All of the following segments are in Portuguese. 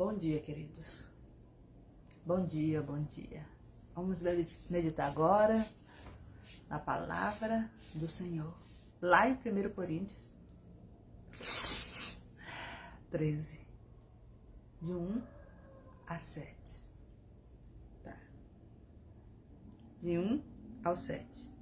Bom dia, queridos. Bom dia, bom dia. Vamos meditar agora na palavra do Senhor. Lá em 1 Coríntios 13, de 1 a 7. Tá. De 1 ao 7.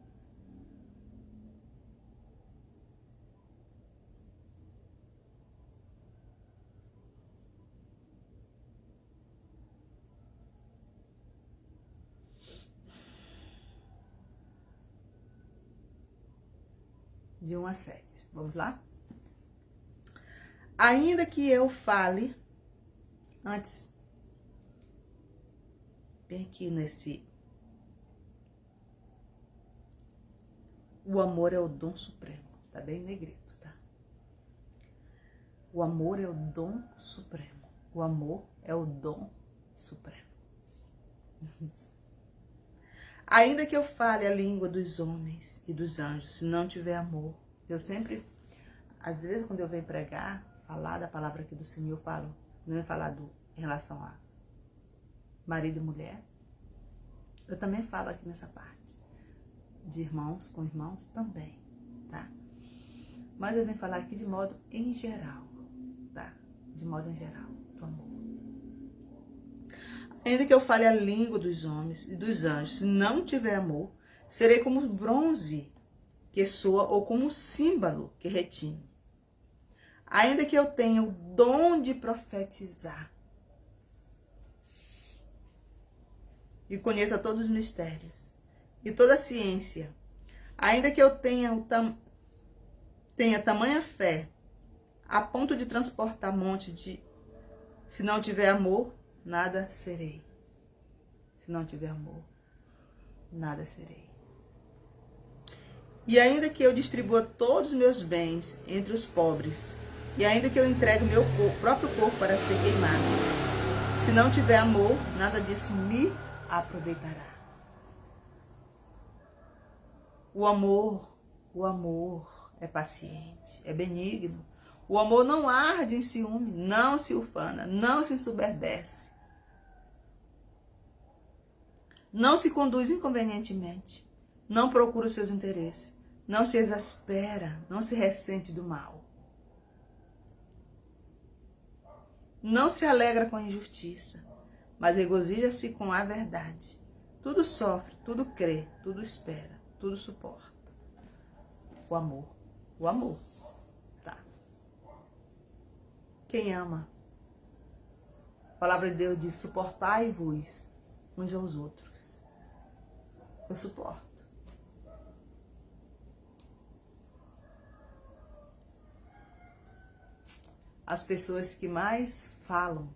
De 1 a 7. Vamos lá? Ainda que eu fale, antes, bem aqui nesse, o amor é o dom supremo, tá bem negrito, tá? O amor é o dom supremo, o amor é o dom supremo. Ainda que eu fale a língua dos homens e dos anjos, se não tiver amor, eu sempre, às vezes quando eu venho pregar, falar da palavra aqui do Senhor, eu falo, não é falar em relação a marido e mulher, eu também falo aqui nessa parte, de irmãos com irmãos também, tá? Mas eu venho falar aqui de modo em geral, tá? De modo em geral, do amor. Ainda que eu fale a língua dos homens e dos anjos, se não tiver amor, serei como bronze que soa ou como símbolo que retine. Ainda que eu tenha o dom de profetizar e conheça todos os mistérios e toda a ciência, ainda que eu tenha tamanha fé a ponto de transportar se não tiver amor, nada serei. Se não tiver amor, nada serei. E ainda que eu distribua todos os meus bens entre os pobres, e ainda que eu entregue o meu próprio corpo para ser queimado, se não tiver amor, nada disso me aproveitará. O amor é paciente, é benigno. O amor não arde em ciúme, não se ufana, não se ensoberbece. Não se conduz inconvenientemente, não procura os seus interesses, não se exaspera, não se ressente do mal. Não se alegra com a injustiça, mas regozija-se com a verdade. Tudo sofre, tudo crê, tudo espera, tudo suporta. O amor, tá? Quem ama? A palavra de Deus diz, suportai-vos uns aos outros. Eu suporto. As pessoas que mais falam,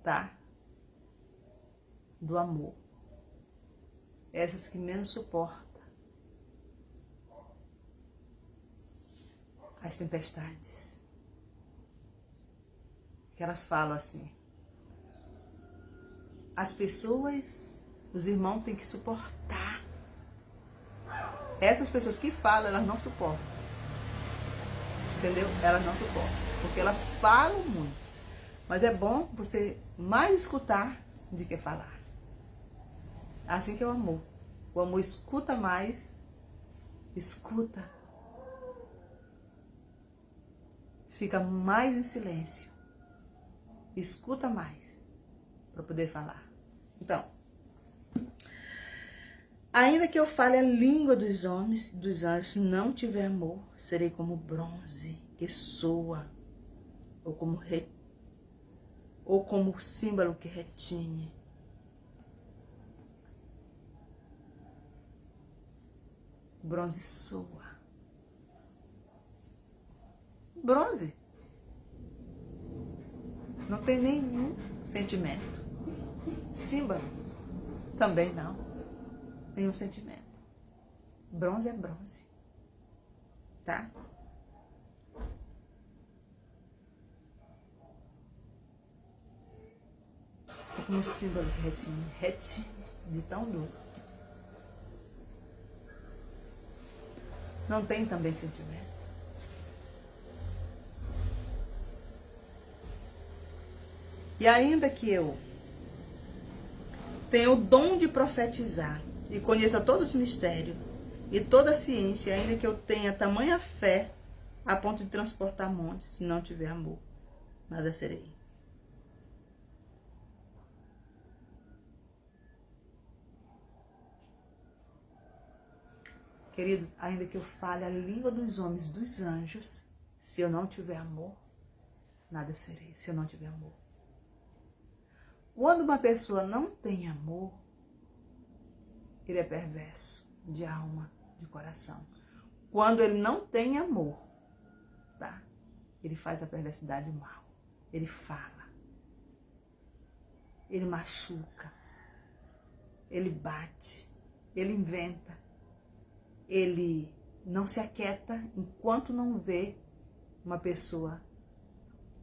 tá? Do amor. Essas que menos suportam as tempestades. Que elas falam assim. As pessoas, os irmãos têm que suportar. Essas pessoas que falam, elas não suportam. Entendeu? Elas não suportam. Porque elas falam muito. Mas é bom você mais escutar do que falar. Assim que é o amor. O amor escuta mais. Escuta. Fica mais em silêncio. Escuta mais. Para poder falar. Então, ainda que eu fale a língua dos homens e dos anjos, se não tiver amor, serei como bronze que soa, ou como símbolo que retine. Bronze soa. Bronze não tem nenhum sentimento. Símbolo também não. Nenhum sentimento. Bronze é bronze. Tá? É como um símbolo que retine de tão duro. Não tem também sentimento. E ainda que eu tenha o dom de profetizar e conheça todos os mistérios e toda a ciência, ainda que eu tenha tamanha fé a ponto de transportar montes, se não tiver amor, nada serei. Queridos, ainda que eu fale a língua dos homens, dos anjos, se eu não tiver amor, nada serei, se eu não tiver amor. Quando uma pessoa não tem amor, ele é perverso de alma, de coração. Quando ele não tem amor, tá? Ele faz a perversidade mal. Ele fala. Ele machuca. Ele bate. Ele inventa. Ele não se aquieta enquanto não vê uma pessoa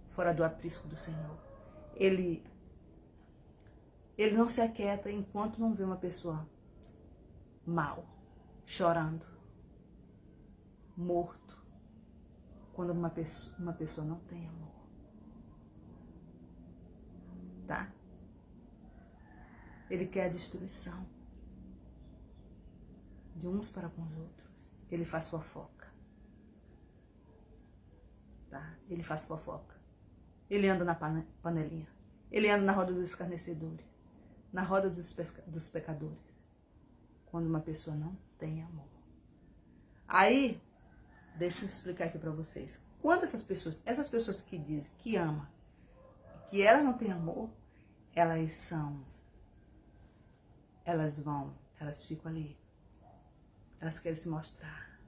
fora do aprisco do Senhor. Ele não se aquieta enquanto não vê uma pessoa mal, chorando, morto, quando uma pessoa não tem amor. Tá? Ele quer a destruição de uns para com os outros. Ele faz fofoca. Tá? Ele faz fofoca. Ele anda na panelinha. Ele anda na roda dos escarnecedores. Na roda dos pecadores. Quando uma pessoa não tem amor. Aí, deixa eu explicar aqui para vocês. Quando essas pessoas que dizem que amam, que elas não têm amor, elas ficam ali. Elas querem se mostrar.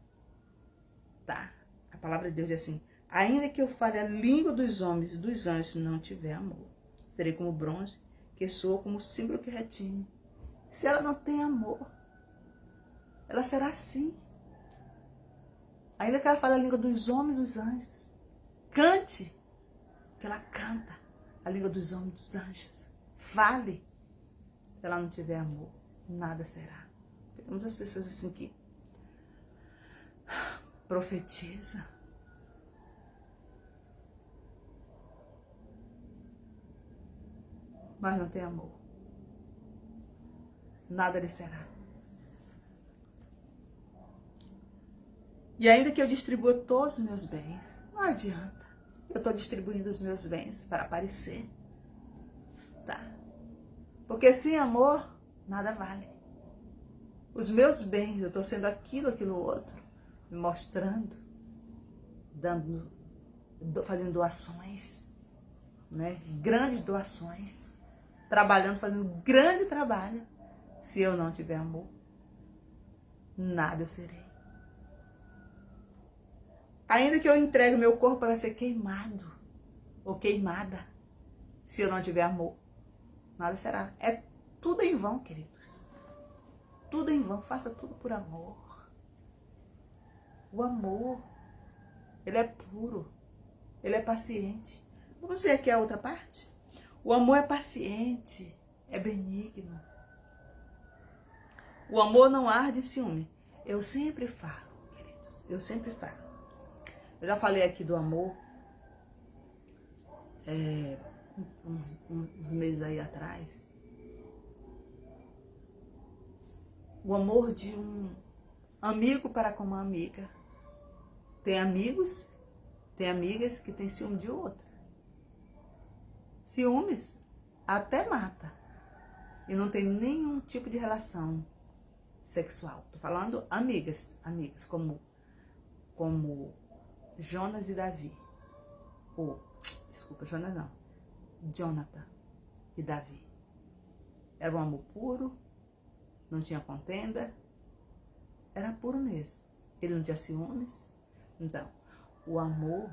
Tá? A palavra de Deus diz assim: ainda que eu fale a língua dos homens e dos anjos, se não tiver amor, serei como bronze, que soa como símbolo que retine. Se ela não tem amor, ela será assim. Ainda que ela fale a língua dos homens e dos anjos, cante, que ela canta a língua dos homens e dos anjos. Fale. Se ela não tiver amor, nada será. Temos as pessoas assim que profetiza, mas não tem amor. Nada lhe será. E ainda que eu distribua todos os meus bens, não adianta. Eu estou distribuindo os meus bens para aparecer. Tá? Porque sem amor, nada vale. Os meus bens, eu estou sendo aquilo outro, me mostrando, fazendo doações, né? Grandes doações, trabalhando, fazendo grande trabalho. Se eu não tiver amor, nada eu serei. Ainda que eu entregue meu corpo para ser queimado ou queimada, se eu não tiver amor, nada será. É tudo em vão, queridos. Tudo em vão. Faça tudo por amor. O amor, ele é puro. Ele é paciente. Vamos ver aqui a outra parte? O amor é paciente, é benigno. O amor não arde em ciúme. Eu sempre falo, queridos. Eu sempre falo. Eu já falei aqui do amor uns meses aí atrás. O amor de um amigo para com uma amiga. Tem amigos, tem amigas que têm ciúme de outra. Ciúmes até mata. E não tem nenhum tipo de relação sexual. Tô falando amigas, como Jonas e Davi. Desculpa, Jonas não. Jonathan e Davi. Era um amor puro, não tinha contenda, era puro mesmo. Ele não tinha ciúmes. Então, o amor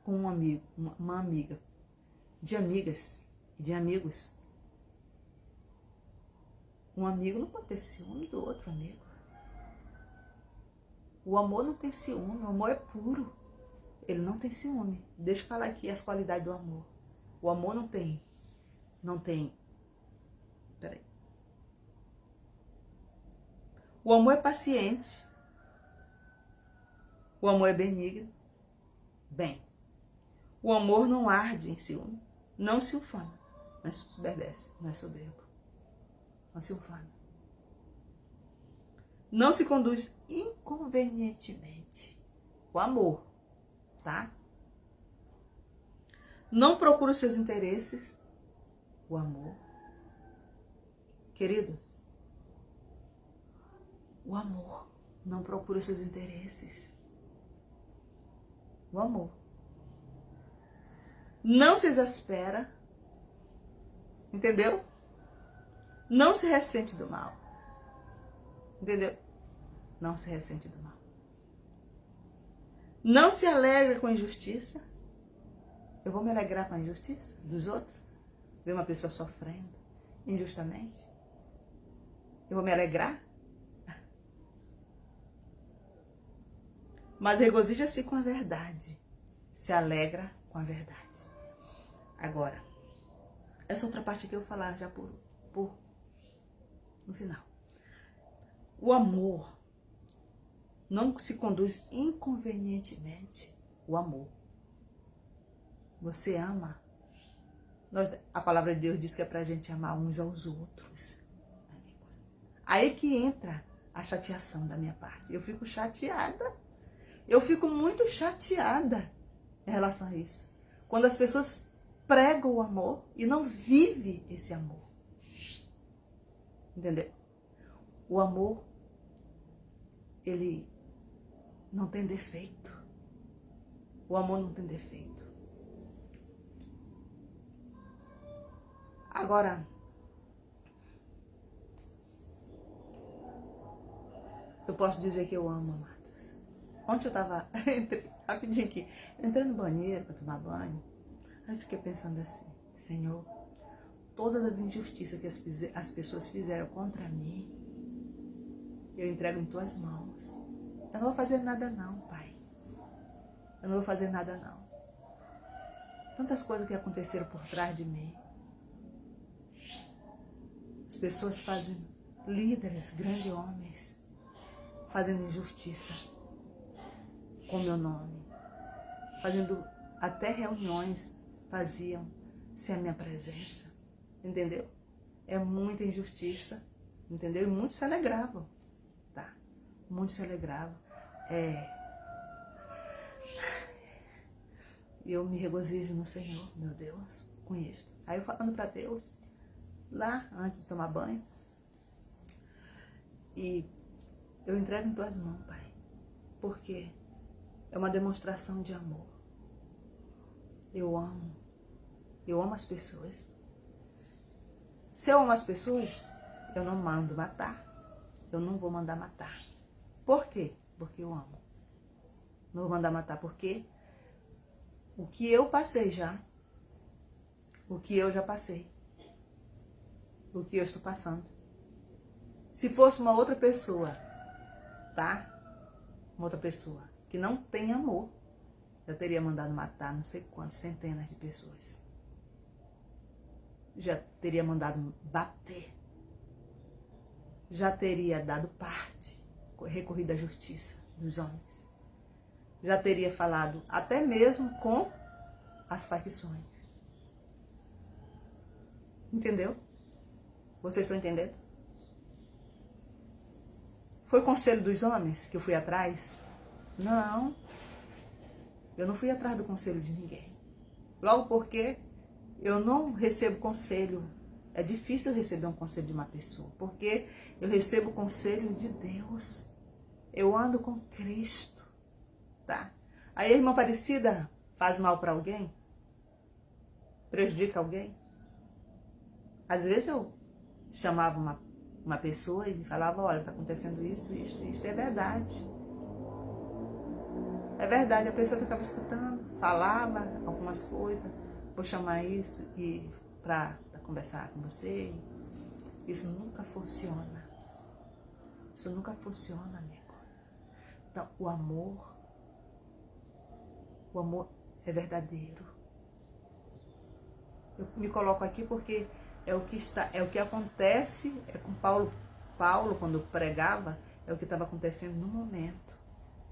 com um amigo, uma amiga, de amigas e de amigos. Um amigo não pode ter ciúme do outro amigo. O amor não tem ciúme, o amor é puro. Ele não tem ciúme. Deixa eu falar aqui as qualidades do amor. O amor não tem. Peraí. O amor é paciente. O amor é benigno. Bem. O amor não arde em ciúme, não se ufana, não se soberbece, não é soberbo, não se ufana. Não se conduz inconvenientemente. O amor, tá? Não procura os seus interesses. O amor. Queridos, o amor não procura os seus interesses. O amor. Não se exaspera. Entendeu? Não se ressente do mal. Entendeu? Não se ressente do mal. Não se alegra com a injustiça. Eu vou me alegrar com a injustiça dos outros? Ver uma pessoa sofrendo injustamente? Eu vou me alegrar? Mas regozija-se com a verdade. Se alegra com a verdade. Agora, essa outra parte que eu vou falar já no final. O amor não se conduz inconvenientemente. O amor. Você ama. A palavra de Deus diz que é pra gente amar uns aos outros. Amigos. Aí que entra a chateação da minha parte. Eu fico chateada. Eu fico muito chateada em relação a isso. Quando as pessoas pregam o amor e não vivem esse amor. Entendeu? O amor, ele não tem defeito. O amor não tem defeito. Agora, eu posso dizer que eu amo, amados. Ontem eu tava, rapidinho aqui, entrei no banheiro para tomar banho. Aí fiquei pensando assim, Senhor, todas as injustiças que as pessoas fizeram contra mim, eu entrego em tuas mãos. Eu não vou fazer nada não, Pai. Eu não vou fazer nada não. Tantas coisas que aconteceram por trás de mim. As pessoas fazem, líderes, grandes homens, fazendo injustiça com meu nome. Fazendo até reuniões, faziam sem a minha presença. Entendeu? É muita injustiça. Entendeu? E muitos se alegravam. Tá? Muitos se alegravam. E eu me regozijo no Senhor, meu Deus, com isso. Aí eu falando para Deus, lá antes de tomar banho, e eu entrego em tuas mãos, Pai, porque é uma demonstração de amor. Eu amo as pessoas. Se eu amo as pessoas, eu não mando matar, eu não vou mandar matar. Por quê? Porque eu amo. Não vou mandar matar porque o que eu passei já, o que eu já passei, o que eu estou passando. Se fosse uma outra pessoa, tá? Uma outra pessoa que não tem amor, eu teria mandado matar não sei quantas centenas de pessoas. Já teria mandado bater. Já teria dado parte, recorrido à justiça dos homens. Já teria falado até mesmo com as facções. Entendeu? Vocês estão entendendo? Foi o conselho dos homens que eu fui atrás? Não. Eu não fui atrás do conselho de ninguém. Logo porque eu não recebo conselho. É difícil receber um conselho de uma pessoa. Porque eu recebo o conselho de Deus. Eu ando com Cristo. Tá? Aí a irmã Aparecida faz mal para alguém? Prejudica alguém? Às vezes eu chamava uma pessoa e falava, olha, está acontecendo isso. É verdade. É verdade, a pessoa ficava escutando, falava algumas coisas, vou chamar isso e para conversar com você. Isso nunca funciona. Isso nunca funciona, amigo. Então, o amor é verdadeiro. Eu me coloco aqui porque é o que acontece, é com Paulo, quando pregava, é o que estava acontecendo no momento.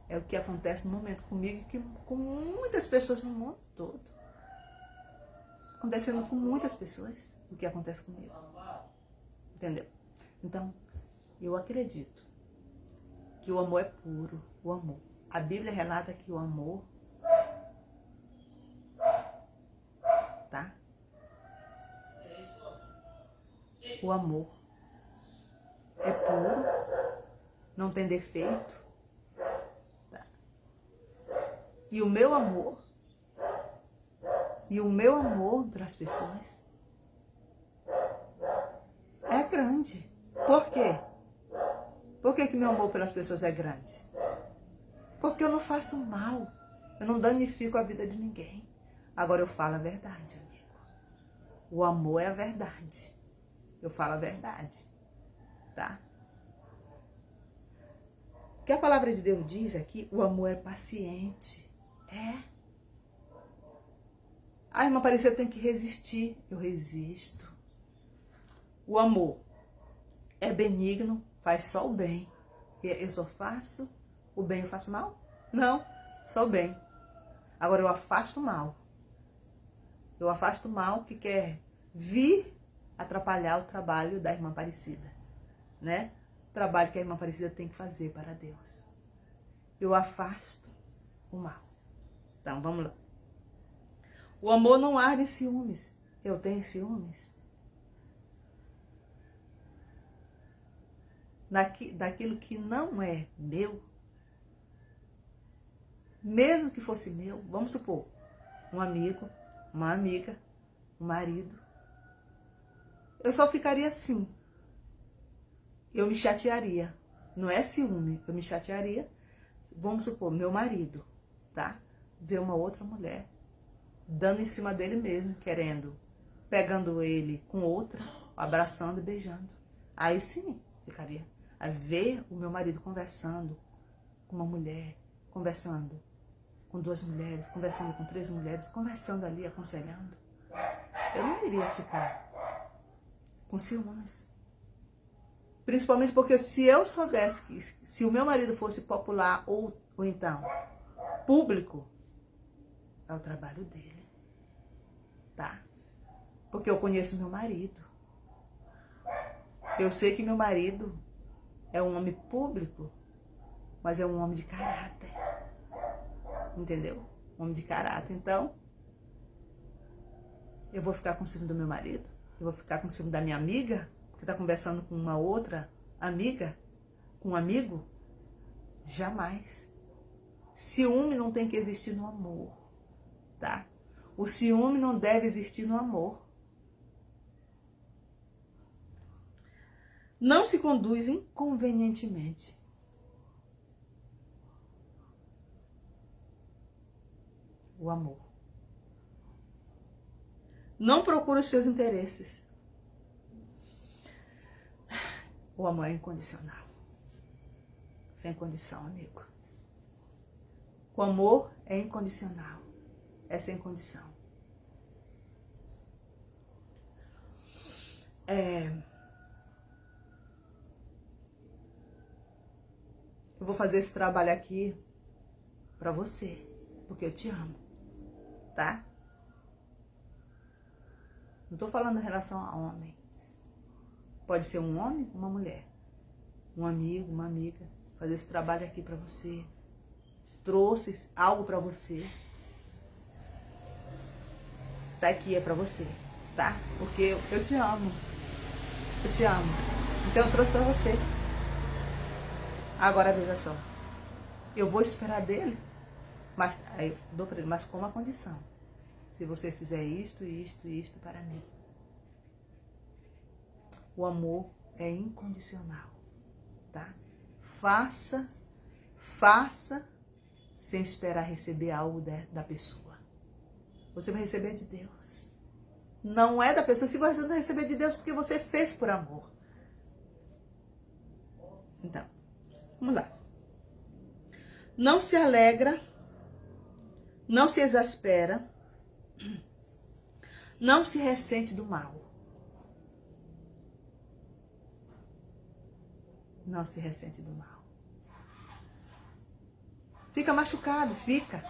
É o que acontece no momento comigo e com muitas pessoas no mundo todo. acontecendo com muitas pessoas o que acontece comigo. Entendeu? Então, eu acredito que o amor é puro, o amor. A Bíblia relata que o amor, tá? O amor é puro, não tem defeito, tá? E o meu amor para as pessoas é grande. Por quê? Por que meu amor pelas pessoas é grande? Porque eu não faço mal, eu não danifico a vida de ninguém. Agora eu falo a verdade, amigo. O amor é a verdade. Eu falo a verdade, tá? O que a palavra de Deus diz aqui, o amor é paciente. É. A irmã Aparecida tem que resistir. Eu resisto. O amor é benigno, faz só o bem. Eu só faço o bem, eu faço mal? Não, só o bem. Agora eu afasto o mal. Eu afasto o mal que quer vir atrapalhar o trabalho da irmã Aparecida, né? O trabalho que a irmã Aparecida tem que fazer para Deus. Eu afasto o mal. Então, vamos lá. O amor não arde em ciúmes. Eu tenho ciúmes? Daquilo que não é meu, mesmo que fosse meu, vamos supor, um amigo, uma amiga, um marido, eu só ficaria assim. Eu me chatearia. Não é ciúme, eu me chatearia. Vamos supor, meu marido, tá? Ver uma outra mulher dando em cima dele mesmo, querendo, pegando ele com outra, abraçando e beijando. Aí sim, ficaria. A ver o meu marido conversando com uma mulher, conversando com 2 mulheres, conversando com 3 mulheres, conversando ali, aconselhando. Eu não iria ficar com ciúmes. Principalmente porque se eu soubesse que se o meu marido fosse popular ou então público, é o trabalho dele, tá? Porque eu conheço meu marido. Eu sei que meu marido é um homem público, mas é um homem de caráter. Entendeu? Um homem de caráter. Então, eu vou ficar com ciúme do meu marido? Eu vou ficar com ciúme da minha amiga, que está conversando com uma outra amiga, com um amigo? Jamais. Ciúme não tem que existir no amor, tá? O ciúme não deve existir no amor. Não se conduz inconvenientemente. O amor. Não procura os seus interesses. O amor é incondicional. Sem condição, amigo. O amor é incondicional. É sem condição. Eu vou fazer esse trabalho aqui pra você, porque eu te amo, tá? Não tô falando em relação a homens. Pode ser um homem, uma mulher, um amigo, uma amiga. Fazer esse trabalho aqui pra você. Trouxe algo pra você. Tá aqui, é pra você, tá? Porque eu te amo. Eu te amo. Então eu trouxe pra você. Agora veja só. Eu vou esperar dele, mas aí eu dou pra ele, mas com uma condição. Se você fizer isto, isto, isto para mim. O amor é incondicional, tá? Faça sem esperar receber algo da pessoa. Você vai receber de Deus. Não é da pessoa. Se você não receber de Deus, porque você fez por amor. Então, vamos lá. Não se alegra, não se exaspera, não se ressente do mal. Não se ressente do mal. Fica machucado, fica.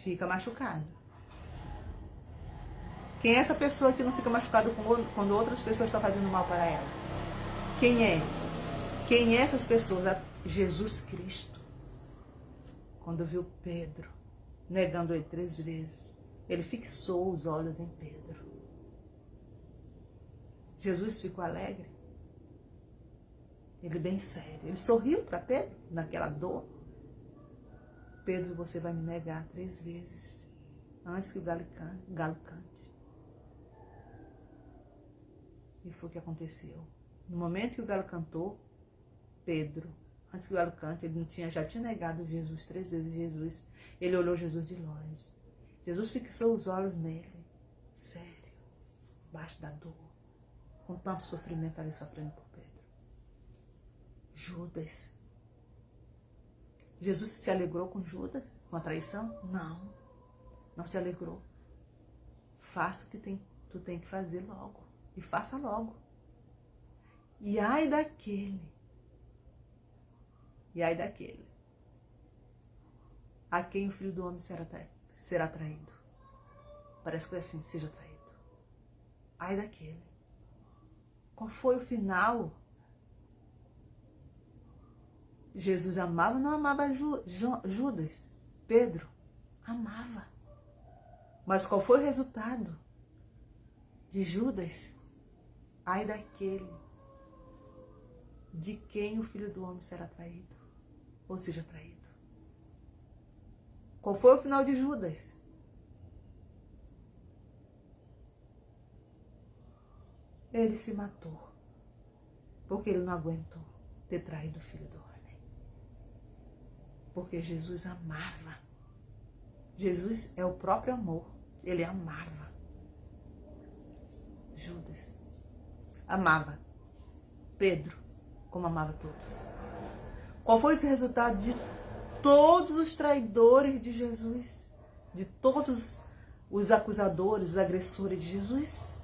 fica machucado. Quem é essa pessoa que não fica machucada quando outras pessoas estão fazendo mal para ela? Quem é? Quem é essas pessoas? Jesus Cristo. Quando viu Pedro negando ele 3 vezes, ele fixou os olhos em Pedro. Jesus ficou alegre. Ele bem sério. Ele sorriu para Pedro naquela dor. Pedro, você vai me negar 3 vezes antes que o galo cante. E foi o que aconteceu. No momento que o galo cantou, Pedro, antes que o galo cante, ele já tinha negado Jesus 3 vezes. Ele olhou Jesus de longe. Jesus fixou os olhos nele, sério, embaixo da dor, com tanto sofrimento ali sofrendo por Pedro. Judas. Jesus se alegrou com Judas, com a traição? Não, não se alegrou. Faça o que tu tem que fazer logo. E faça logo. E ai daquele a quem o Filho do Homem será traído. Parece que foi assim, seja traído. Ai daquele. Qual foi o final? Jesus amava ou não amava Judas? Pedro amava. Mas qual foi o resultado de Judas? Ai daquele de quem o Filho do Homem será traído, ou seja, traído. Qual foi o final de Judas? Ele se matou, porque ele não aguentou ter traído o Filho do Homem. Porque Jesus amava. Jesus é o próprio amor. Ele amava. Judas amava Pedro como amava todos. Qual foi esse resultado de todos os traidores de Jesus? De todos os acusadores, os agressores de Jesus?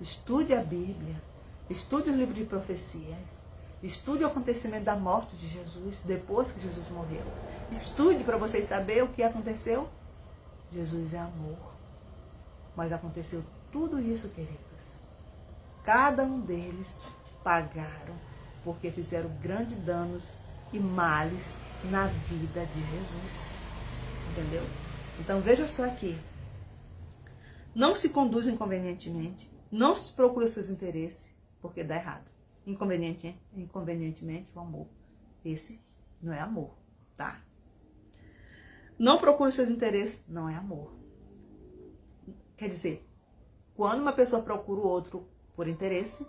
Estude a Bíblia, estude o livro de profecias, estude o acontecimento da morte de Jesus, depois que Jesus morreu. Estude para vocês saberem o que aconteceu. Jesus é amor. Mas aconteceu tudo isso, queridos. Cada um deles pagaram porque fizeram grandes danos e males na vida de Jesus. Entendeu? Então veja só aqui. Não se conduz inconvenientemente. Não se procure os seus interesses, porque dá errado. Inconvenientemente o amor. Esse não é amor, tá? Não procure os seus interesses, não é amor. Quer dizer, quando uma pessoa procura o outro por interesse,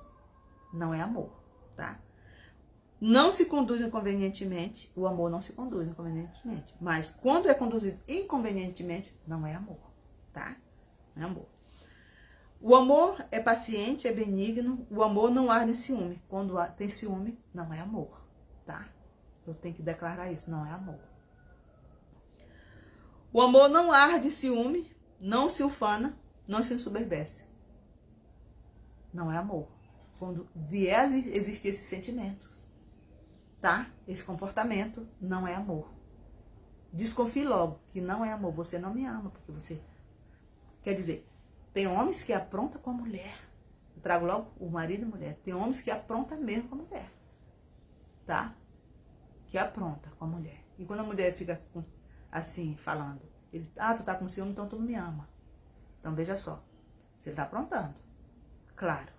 não é amor, tá? Não se conduz inconvenientemente, o amor não se conduz inconvenientemente. Mas quando é conduzido inconvenientemente, não é amor, tá? Não é amor. O amor é paciente, é benigno, o amor não arde em ciúme. Quando tem ciúme, não é amor, tá? Eu tenho que declarar isso, não é amor. O amor não arde em ciúme, não se ufana, não se ensoberbece. Não é amor. Quando vier a existir esses sentimentos, tá? Esse comportamento não é amor. Desconfie logo que não é amor. Você não me ama, porque você... Quer dizer, tem homens que aprontam com a mulher. Eu trago logo o marido e a mulher. Tem homens que aprontam mesmo com a mulher, tá? Que apronta com a mulher. E quando a mulher fica assim, falando, ele, tu tá com ciúme, então tu não me ama. Então veja só, se ele tá aprontando, claro,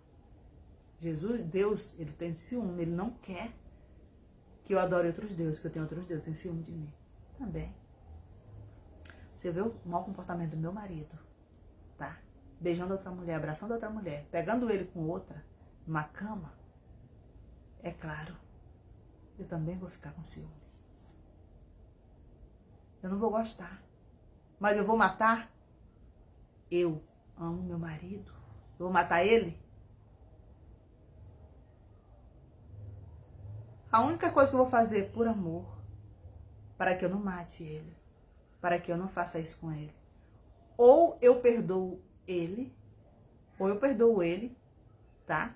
Jesus, Deus, ele tem ciúme, ele não quer que eu adore outros deuses, que eu tenha outros deuses, tem ciúme de mim também. Você vê o mau comportamento do meu marido, tá? Beijando outra mulher, abraçando outra mulher, pegando ele com outra, numa cama, é claro, eu também vou ficar com ciúme. Eu não vou gostar, mas eu vou matar. Eu amo meu marido, eu vou matar ele? A única coisa que eu vou fazer por amor, para que eu não mate ele, para que eu não faça isso com ele, ou eu perdoo ele, tá?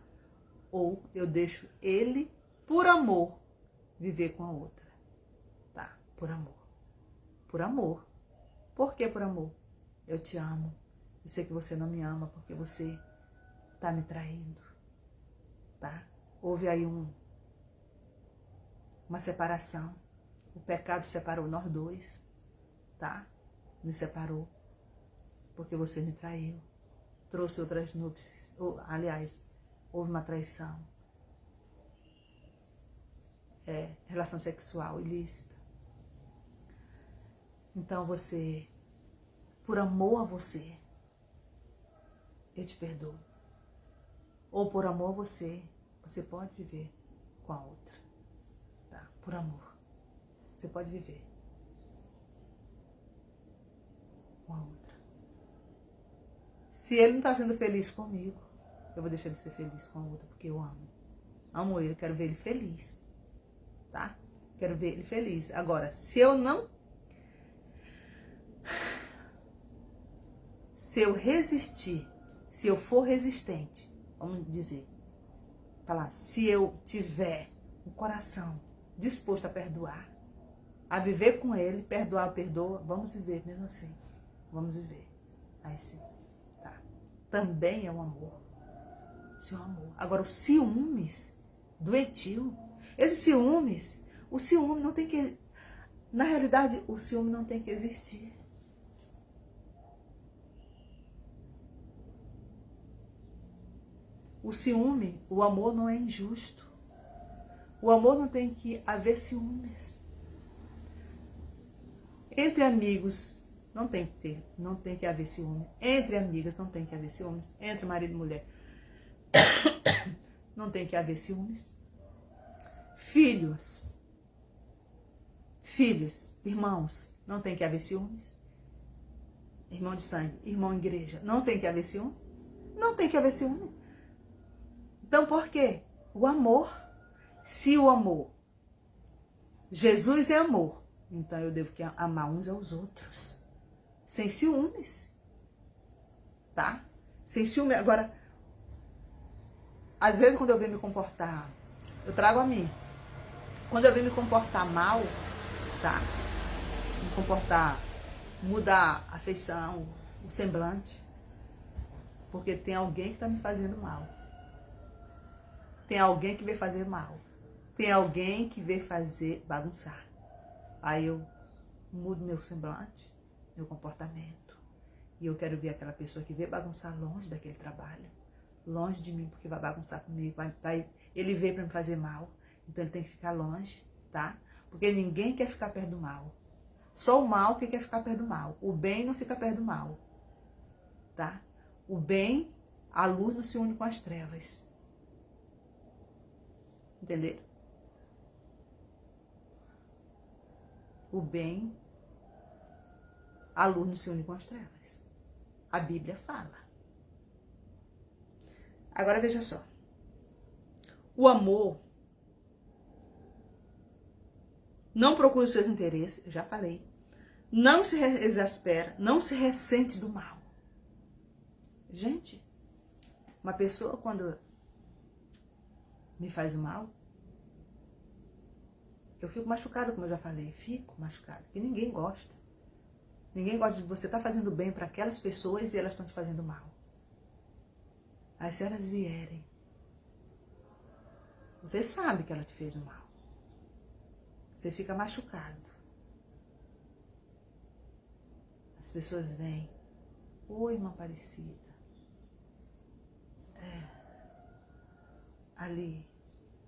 Ou eu deixo ele, por amor, viver com a outra, tá? Por amor. por amor. Por que por amor? Eu te amo. Eu sei que você não me ama porque você tá me traindo, tá? Houve aí uma separação. O pecado separou nós dois, tá? Nos separou porque você me traiu. Trouxe outras núpcias. Aliás, houve uma traição. Relação sexual ilícita. Então você, por amor a você, eu te perdoo. Ou por amor a você, você pode viver com a outra. Tá? Por amor. Você pode viver com a outra. Se ele não está sendo feliz comigo, eu vou deixar ele ser feliz com a outra, porque eu amo. Amo ele, quero ver ele feliz. Tá? Quero ver ele feliz. Agora, se eu resistir, se eu for resistente, vamos dizer, falar, se eu tiver o coração disposto a perdoar, a viver com ele, perdoar, perdoa, vamos viver mesmo assim. Vamos viver. Aí sim, tá? Também é um amor. Seu amor. Agora, o ciúmes doentio, esse ciúmes, o ciúme não tem que, na realidade, o ciúme não tem que existir. O ciúme, o amor não é injusto. O amor não tem que haver ciúmes. Entre amigos, não tem que haver ciúme. Entre amigas, não tem que haver ciúmes. Entre marido e mulher, não tem que haver ciúmes. Filhos, irmãos, não tem que haver ciúmes. Irmão de sangue, irmão em igreja, não tem que haver ciúme. Não tem que haver ciúme. Então, por quê? O amor. Se o amor, Jesus é amor, então eu devo amar uns aos outros. Sem ciúmes. Tá? Sem ciúmes. Agora, às vezes quando eu venho me comportar, eu trago a mim. Quando eu venho me comportar mal, tá? Me comportar, mudar a feição, o semblante, porque tem alguém que está me fazendo mal. Tem alguém que veio fazer mal. Tem alguém que veio fazer bagunçar. Aí eu mudo meu semblante, meu comportamento. E eu quero ver aquela pessoa que veio bagunçar longe daquele trabalho. Longe de mim, porque vai bagunçar comigo. Ele veio para me fazer mal. Então ele tem que ficar longe, tá? Porque ninguém quer ficar perto do mal. Só o mal que quer ficar perto do mal. O bem não fica perto do mal. Tá? O bem, a luz não se une com as trevas. Entenderam? O bem, a luz não se une com as trevas. A Bíblia fala. Agora veja só. O amor não procura os seus interesses, eu já falei. Não se exaspera, não se ressente do mal. Gente, uma pessoa quando me faz o mal, eu fico machucada, como eu já falei. Fico machucada, porque ninguém gosta. Ninguém gosta de você estar fazendo bem para aquelas pessoas e elas estão te fazendo mal. Aí se elas vierem, você sabe que ela te fez o mal. Você fica machucado. As pessoas vêm. Oi, irmã Aparecida. Ali.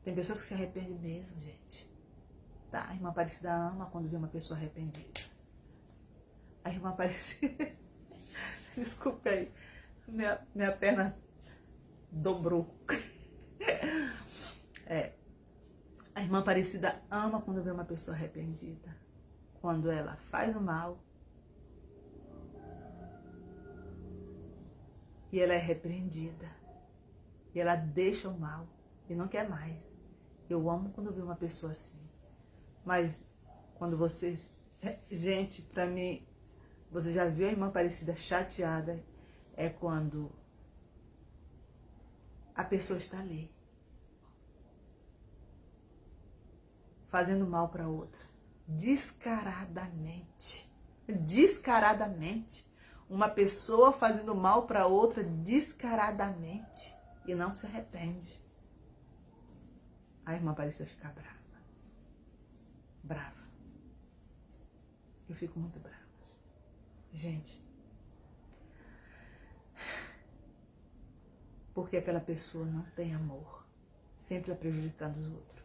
Tem pessoas que se arrependem mesmo, gente. Tá? A irmã Aparecida ama quando vê uma pessoa arrependida. A irmã Aparecida... Desculpa aí. Minha perna dobrou. A irmã Aparecida ama quando vê uma pessoa arrependida. Quando ela faz o mal e ela é repreendida. E ela deixa o mal e não quer mais. Eu amo quando vê uma pessoa assim. Mas quando vocês... Gente, pra mim, você já viu a irmã Aparecida chateada? É quando a pessoa está ali, fazendo mal para outra, descaradamente. descaradamente. Uma pessoa fazendo mal para outra descaradamente e não se arrepende. A irmã Aparecida fica brava. Brava. Eu fico muito brava. Gente, porque aquela pessoa não tem amor, sempre está prejudicando os outros.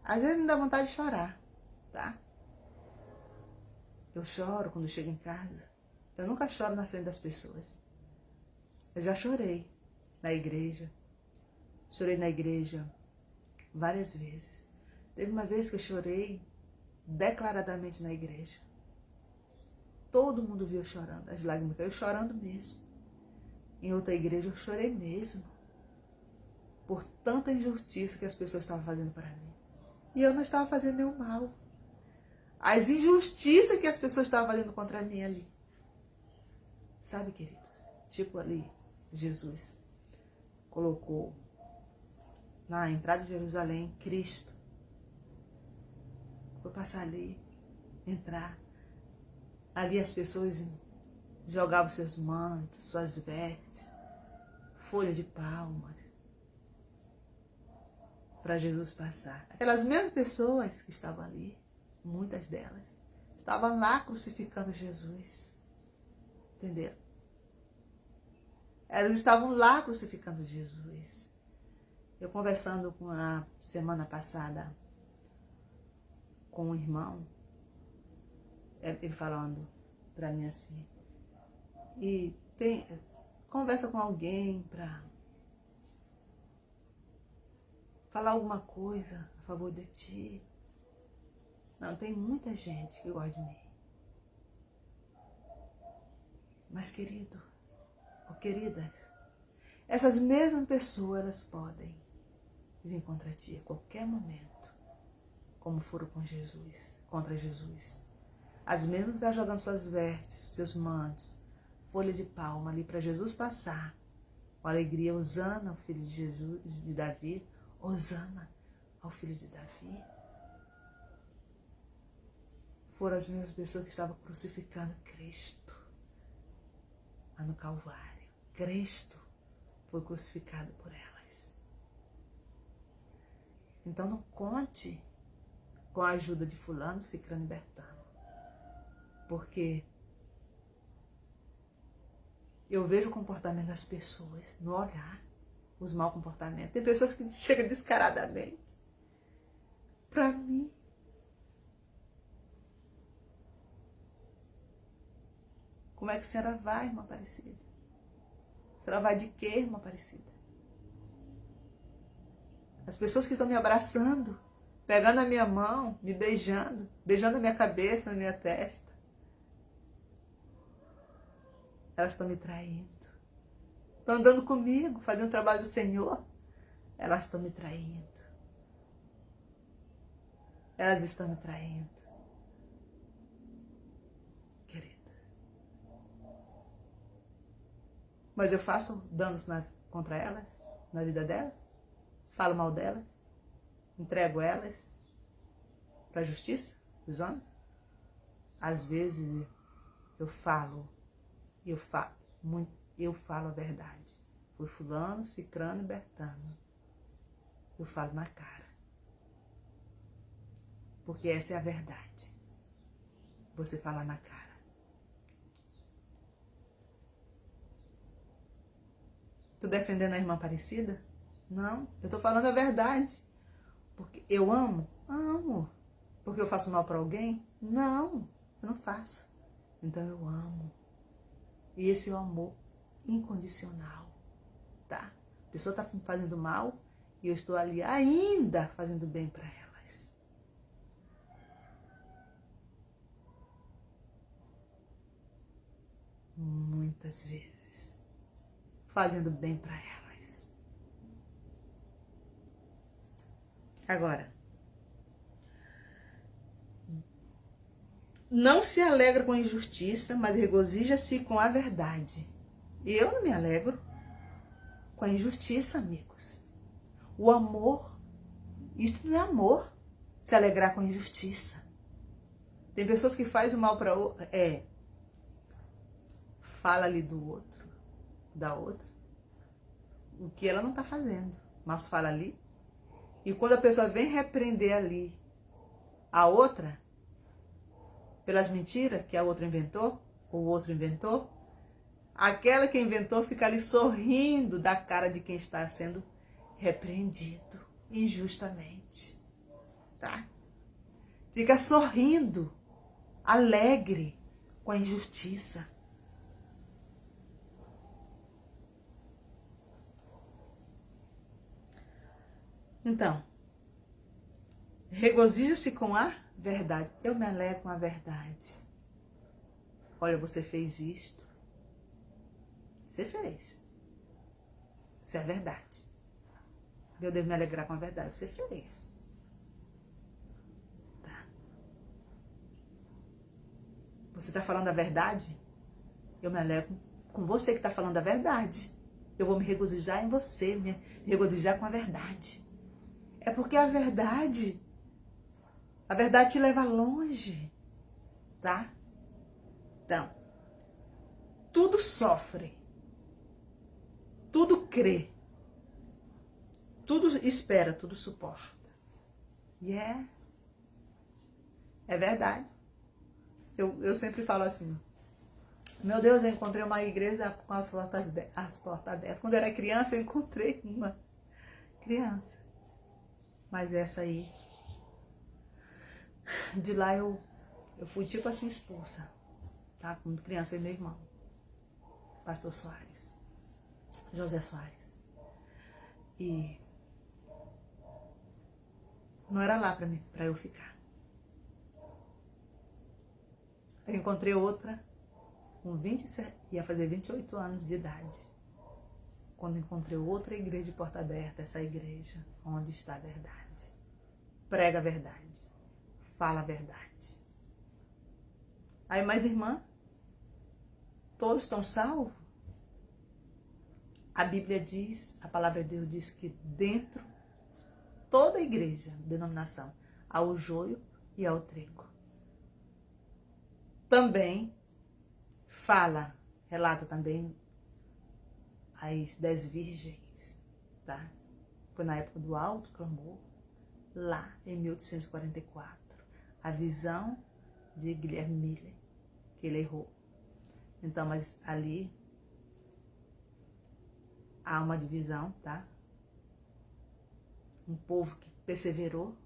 Às vezes me dá vontade de chorar, tá? Eu choro quando chego em casa. Eu nunca choro na frente das pessoas. Eu já chorei na igreja. Chorei na igreja várias vezes. Teve uma vez que eu chorei declaradamente na igreja. Todo mundo viu eu chorando, as lágrimas caíram, eu chorando mesmo. Em outra igreja eu chorei mesmo. Por tanta injustiça que as pessoas estavam fazendo para mim. E eu não estava fazendo nenhum mal. As injustiças que as pessoas estavam fazendo contra mim ali. Sabe, queridos? Tipo ali, Jesus colocou na entrada de Jerusalém Cristo. Vou passar ali, entrar. Ali as pessoas jogavam seus mantos, suas vestes, folha de palmas, para Jesus passar. Aquelas mesmas pessoas que estavam ali, muitas delas, estavam lá crucificando Jesus. Entenderam? Elas estavam lá crucificando Jesus. Eu conversando com a semana passada com um irmão, ele falando para mim assim, e conversa com alguém para falar alguma coisa a favor de ti. Não, tem muita gente que gosta de mim. Mas, querido, ou queridas, essas mesmas pessoas, elas podem vir contra ti a qualquer momento, como foram com Jesus, contra Jesus. As mesmas que estão jogando suas vestes, seus mantos, folha de palma ali para Jesus passar, com alegria, Hosana ao filho de Jesus, de Davi, Hosana ao filho de Davi. Foram as mesmas pessoas que estavam crucificando Cristo lá no Calvário. Cristo foi crucificado por elas. Então não conte com a ajuda de fulano, cicrano e bertano. Porque eu vejo o comportamento das pessoas no olhar, os maus comportamentos. Tem pessoas que chegam descaradamente para mim. Como é que a senhora vai, irmã Aparecida? A senhora vai de quê, irmã Aparecida? As pessoas que estão me abraçando, pegando a minha mão, me beijando, beijando a minha cabeça, a minha testa, elas estão me traindo. Estão andando comigo, fazendo o trabalho do Senhor. Elas estão me traindo. Elas estão me traindo. Querida. Mas eu faço danos contra elas, na vida delas? Falo mal delas? Entrego elas para a justiça dos homens? Às vezes eu falo a verdade. Foi fulano, cicrano e bertano. Eu falo na cara. Porque essa é a verdade. Você fala na cara. Tô defendendo a irmã Aparecida? Não, eu tô falando a verdade. Porque eu amo? Amo. Porque eu faço mal para alguém? Não, eu não faço. Então eu amo. E esse é o amor incondicional, tá? A pessoa tá fazendo mal e eu estou ali ainda fazendo bem para elas. Muitas vezes. Fazendo bem para elas. Agora, não se alegra com a injustiça, mas regozija-se com a verdade. Eu não me alegro com a injustiça, amigos. O amor, isso não é amor, se alegrar com a injustiça. Tem pessoas que fazem o mal para outra. Fala ali do outro, da outra, o que ela não está fazendo, mas fala ali. E quando a pessoa vem repreender ali a outra, pelas mentiras que a outra inventou, ou o outro inventou, aquela que inventou fica ali sorrindo da cara de quem está sendo repreendido injustamente, tá? Fica sorrindo, alegre com a injustiça. Então, regozija-se com a verdade. Eu me alegro com a verdade. Olha, você fez isto. Você fez. Isso é verdade. Eu devo me alegrar com a verdade. Você fez. Tá. Você está falando a verdade? Eu me alegro com você que está falando a verdade. Eu vou me regozijar em você, me regozijar com a verdade. É porque a verdade te leva longe, tá? Então, tudo sofre, tudo crê, tudo espera, tudo suporta. E é verdade. Eu sempre falo assim, meu Deus, eu encontrei uma igreja com as portas abertas. Quando eu era criança, eu encontrei uma criança. Mas essa aí, de lá eu fui tipo assim expulsa, tá? Quando criança, eu e meu irmão, Pastor Soares, José Soares. E não era lá pra eu ficar. Eu encontrei outra com 27, ia fazer 28 anos de idade. Quando encontrei outra igreja de porta aberta, essa igreja onde está a verdade. Prega a verdade. Fala a verdade. Aí, mas irmã, todos estão salvos? A Bíblia diz, a palavra de Deus diz que dentro de toda a igreja, denominação, há o joio e há o trigo. Também fala, relata também as 10 virgens, tá? Foi na época do alto clamor, lá em 1844. A visão de Guilherme Miller, que ele errou. Então, mas ali há uma divisão, tá? Um povo que perseverou,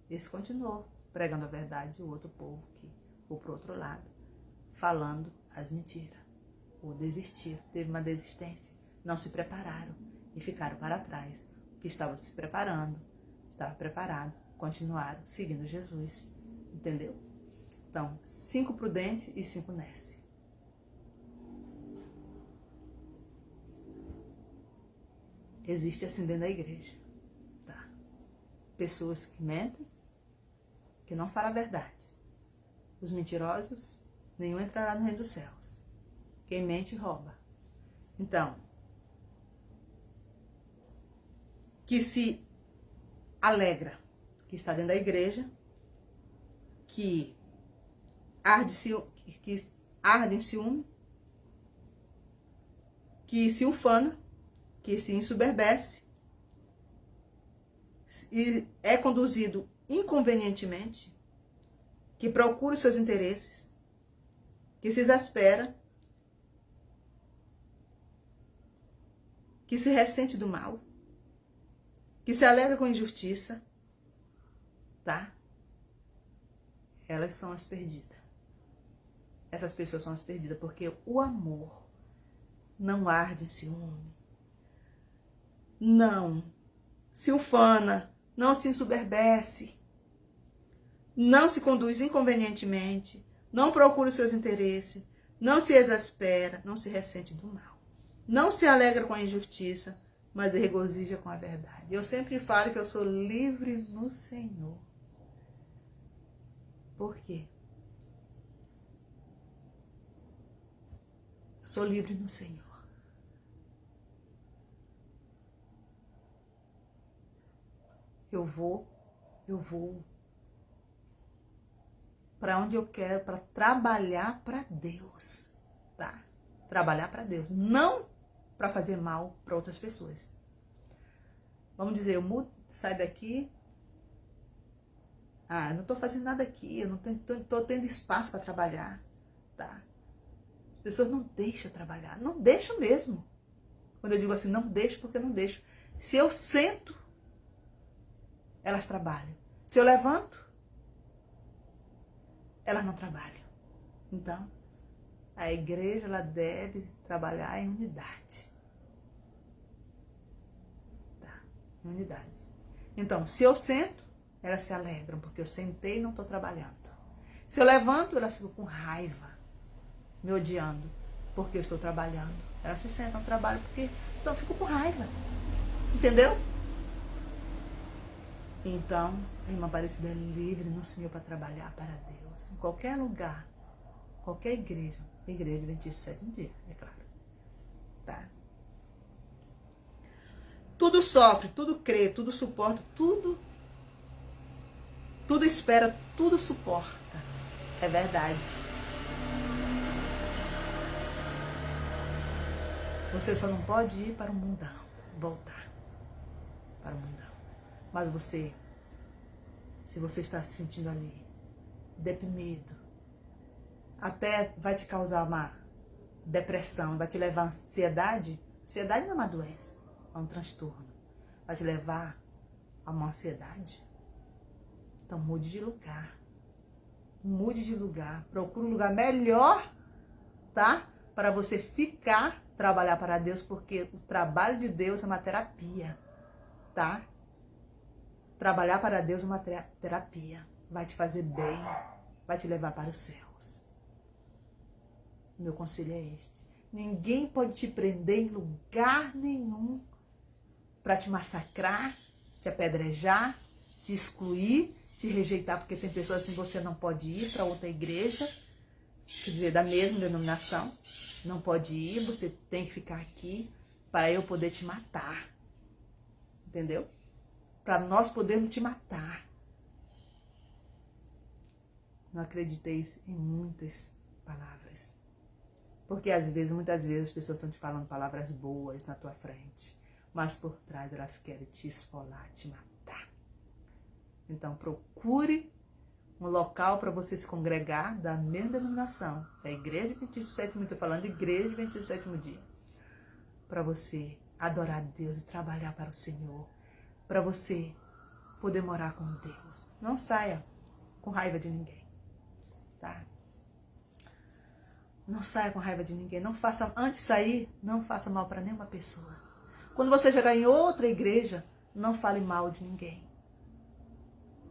esse continuou pregando a verdade, e o outro povo que foi pro outro lado, falando as mentiras. Ou desistir, teve uma desistência. Não se prepararam e ficaram para trás. O que estavam se preparando, estava preparado, continuaram seguindo Jesus. Entendeu? Então, 5 prudentes e 5 nesse. Existe assim dentro da igreja, tá? Pessoas que mentem, que não falam a verdade. Os mentirosos, nenhum entrará no reino dos céus. Quem mente, rouba. Então, que se alegra, que está dentro da igreja, que arde em ciúme, que se ufana, que se ensoberbece, e é conduzido inconvenientemente, que procura os seus interesses, que se exaspera, que se ressente do mal, que se alegra com a injustiça, tá? Elas são as perdidas. Essas pessoas são as perdidas, porque o amor não arde em ciúme, não se ufana, não se ensoberbece, não se conduz inconvenientemente, não procura os seus interesses, não se exaspera, não se ressente do mal, não se alegra com a injustiça, mas regozija com a verdade. Eu sempre falo que eu sou livre no Senhor. Por quê? Eu sou livre no Senhor. Eu vou para onde eu quero, para trabalhar para Deus, tá? Trabalhar para Deus, não para fazer mal para outras pessoas. Vamos dizer, eu mudo, saio daqui, eu não estou fazendo nada aqui, eu não estou tendo espaço para trabalhar, tá? As pessoas não deixam trabalhar, não deixam mesmo. Quando eu digo assim, não deixo, porque não deixo. Se eu sento, elas trabalham. Se eu levanto, elas não trabalham. Então, a igreja, ela deve trabalhar em unidade. Tá? Em unidade. Então, se eu sento, elas se alegram, porque eu sentei e não estou trabalhando. Se eu levanto, elas ficam com raiva, me odiando, porque eu estou trabalhando. Elas se sentam no trabalho porque então ficam com raiva. Entendeu? Então, a irmã Aparecida é livre no Senhor para trabalhar para Deus. Em qualquer lugar, qualquer igreja Adventista do sétimo dia, é claro. Tá? Tudo sofre, tudo crê, tudo suporta, tudo espera, tudo suporta. É verdade. Você só não pode ir para o mundão, voltar para o mundão. Mas você, se você está se sentindo ali, deprimido, até vai te causar uma depressão, vai te levar a ansiedade. Ansiedade não é uma doença, é um transtorno. Vai te levar a uma ansiedade. Então mude de lugar. Mude de lugar. Procure um lugar melhor, tá? Para você ficar, trabalhar para Deus, porque o trabalho de Deus é uma terapia, tá? Trabalhar para Deus é uma terapia. Vai te fazer bem, vai te levar para os céus. Meu conselho é este. Ninguém pode te prender em lugar nenhum para te massacrar, te apedrejar, te excluir, te rejeitar, porque tem pessoas assim, você não pode ir para outra igreja, quer dizer, da mesma denominação, não pode ir, você tem que ficar aqui para eu poder te matar. Entendeu? Para nós podermos te matar. Não acrediteis em muitas palavras. Porque muitas vezes as pessoas estão te falando palavras boas na tua frente, mas por trás elas querem te esfolar, te matar. Então procure um local para você se congregar da mesma denominação, da Igreja Adventista do sétimo dia, estou falando de Igreja Adventista do sétimo dia, para você adorar a Deus e trabalhar para o Senhor, para você poder morar com Deus. Não saia com raiva de ninguém, tá? Não saia com raiva de ninguém. Não faça, antes de sair, não faça mal para nenhuma pessoa. Quando você chegar em outra igreja, não fale mal de ninguém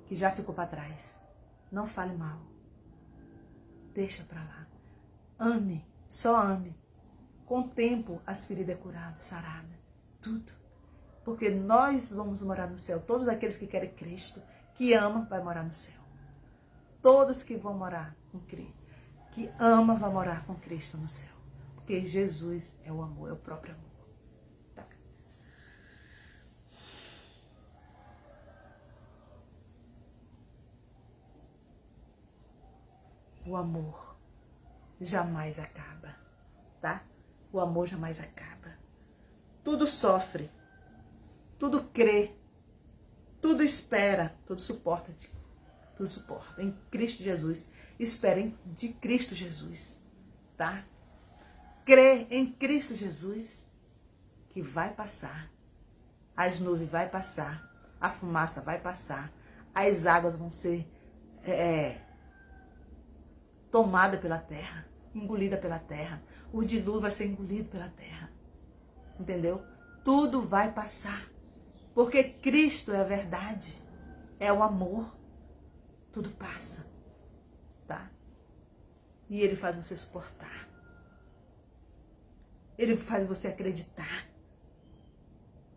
que já ficou para trás. Não fale mal. Deixa para lá. Ame, só ame. Com o tempo, as feridas é curada, sarada, tudo. Porque nós vamos morar no céu. Todos aqueles que querem Cristo, que amam, vai morar no céu. Todos que vão morar com Cristo, que ama, vai morar com Cristo no céu. Porque Jesus é o amor, é o próprio amor. Tá? O amor jamais acaba, tá? O amor jamais acaba. Tudo sofre, tudo crê, tudo espera, tudo suporta. Tudo suporta. Em Cristo Jesus. Esperem de Cristo Jesus, tá? Crê em Cristo Jesus que vai passar. As nuvens vai passar. A fumaça vai passar. As águas vão ser tomadas pela terra, engolidas pela terra. O dilúvio vai ser engolido pela terra. Entendeu? Tudo vai passar. Porque Cristo é a verdade. É o amor. Tudo passa. Tá? E Ele faz você suportar. Ele faz você acreditar.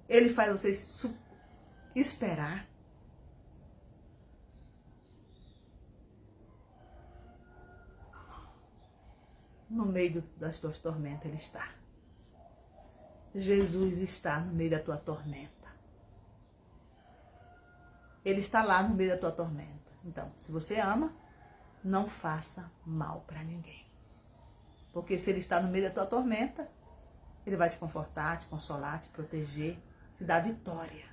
Ele faz você esperar. No meio das tuas tormentas Ele está. Jesus está no meio da tua tormenta. Ele está lá no meio da tua tormenta. Então, se você ama, não faça mal para ninguém. Porque se ele está no meio da tua tormenta, ele vai te confortar, te consolar, te proteger, te dar vitória.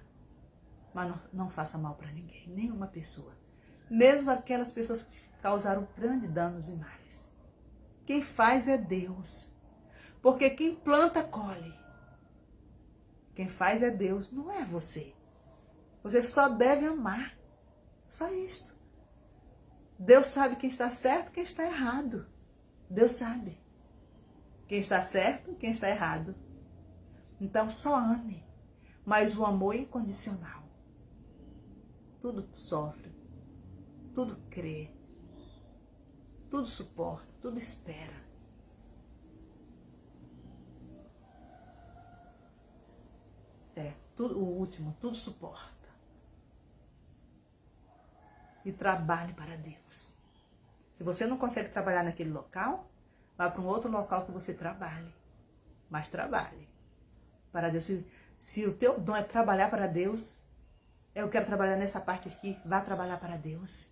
Mas não faça mal para ninguém, nenhuma pessoa. Mesmo aquelas pessoas que causaram grandes danos e males. Quem faz é Deus. Porque quem planta, colhe. Quem faz é Deus, não é você. Você só deve amar. Só isto. Deus sabe quem está certo e quem está errado. Deus sabe quem está certo e quem está errado. Então só ame. Mas o amor é incondicional. Tudo sofre. Tudo crê. Tudo suporta. Tudo espera. Tudo, o último, tudo suporta. E trabalhe para Deus. Se você não consegue trabalhar naquele local, vá para um outro local que você trabalhe. Mas trabalhe para Deus. Se o teu dom é trabalhar para Deus, eu quero trabalhar nessa parte aqui, vá trabalhar para Deus.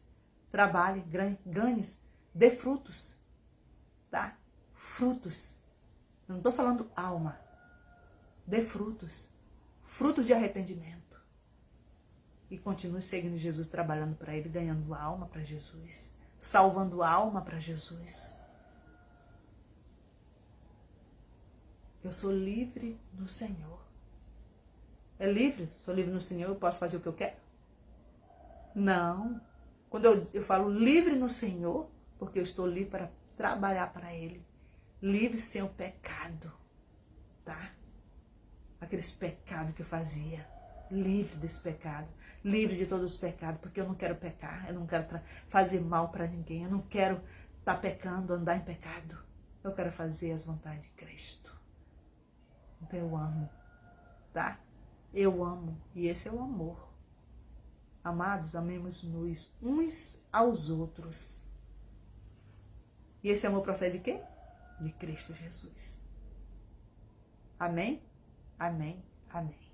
Trabalhe, ganhe, dê frutos. Tá? Frutos. Eu não estou falando alma. Dê frutos. Frutos de arrependimento. E continue seguindo Jesus, trabalhando para Ele, ganhando alma para Jesus. Salvando alma para Jesus. Eu sou livre no Senhor. É livre? Sou livre no Senhor, eu posso fazer o que eu quero? Não. Quando eu falo livre no Senhor, porque eu estou livre para trabalhar para Ele. Livre sem o pecado. Tá? Aqueles pecados que eu fazia. Livre desse pecado. Livre de todos os pecados, porque eu não quero pecar. Eu não quero fazer mal para ninguém. Eu não quero estar pecando, andar em pecado. Eu quero fazer as vontades de Cristo. Então eu amo. Tá? Eu amo. E esse é o amor. Amados, amemos-nos uns aos outros. E esse amor procede de quê? De Cristo Jesus. Amém? Amém. Amém.